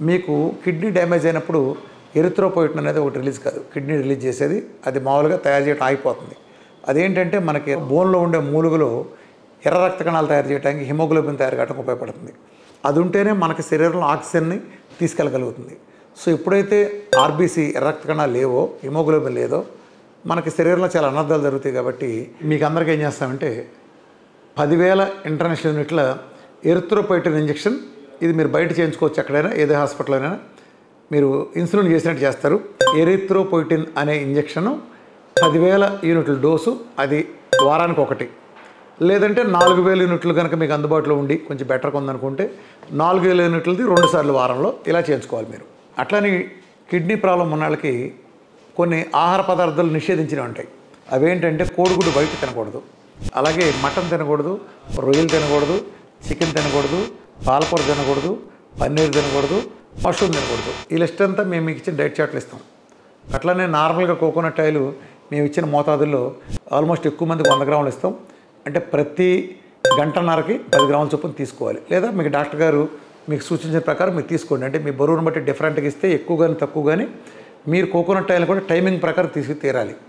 మీకు kidney damage అయినప్పుడు erythropoietin అనేది ఒకటి రిలీజ్ కాదు, కిడ్నీ రిలీజ్ చేసేది అది మామూలుగా తయారు చేయడం ఆగిపోతుంది. అదేంటంటే మనకి బోన్లో ఉండే మూలుగులో ఎర్ర రక్త కణాలు తయారు చేయడానికి హిమోగ్లోబిన్ తయారు కావడానికి ఉపయోగపడుతుంది. అది ఉంటేనే మనకి శరీరంలో ఆక్సిజన్ని తీసుకెళ్ళగలుగుతుంది. సో ఎప్పుడైతే ఆర్బీసీ ఎర్ర రక్త కణాలు లేవో, హిమోగ్లోబిన్ లేదో, మనకి శరీరంలో చాలా అనర్థాలు జరుగుతాయి. కాబట్టి మీకు అందరికీ ఏం చేస్తామంటే 10,000 ఇంటర్నేషనల్ యూనిట్ల ఎరిథ్రోపోయిటిన్ ఇంజెక్షన్, ఇది మీరు బయట చేయించుకోవచ్చు, ఎక్కడైనా ఏదో హాస్పిటల్లోనైనా మీరు ఇన్సులిన్ చేసినట్టు చేస్తారు. ఎరిథ్రోపోయిటిన్ అనే ఇంజెక్షను 10,000 యూనిట్ల డోసు, అది వారానికి ఒకటి, లేదంటే 4,000 యూనిట్లు కనుక మీకు అందుబాటులో ఉండి కొంచెం బెటర్గా ఉందనుకుంటే 4,000 యూనిట్లది 2 సార్లు వారంలో ఇలా చేయించుకోవాలి మీరు. అట్లని కిడ్నీ ప్రాబ్లం ఉన్న వాళ్ళకి కొన్ని ఆహార పదార్థాలు నిషేధించినవి ఉంటాయి. అవేంటంటే కోడిగుడ్డు బయట తినకూడదు, అలాగే మటన్ తినకూడదు, రొయ్యలు తినకూడదు, చికెన్ తినకూడదు, పాలకూర తినకూడదు, పన్నీర్ తినకూడదు, మష్రూమ్ తినకూడదు. ఈ లిస్ట్ అంతా మేము మీకు ఇచ్చిన డైట్ చార్ట్లు ఇస్తాం. అట్లనే నార్మల్గా కోకోనట్ ఆయిల్ మేము ఇచ్చిన మోతాదుల్లో ఆల్మోస్ట్ ఎక్కువ మందికి 100 గ్రాములు ఇస్తాం. అంటే ప్రతి గంటన్నరకి 10 గ్రాముల చొప్పున తీసుకోవాలి. లేదా మీకు డాక్టర్ గారు మీకు సూచించిన ప్రకారం మీరు తీసుకోండి. అంటే మీ బరువును బట్టి డిఫరెంట్గా ఇస్తే ఎక్కువ కానీ తక్కువ కానీ మీరు కోకోనట్ ఆయిల్ కూడా టైమింగ్ ప్రకారం తీసి తీరాలి.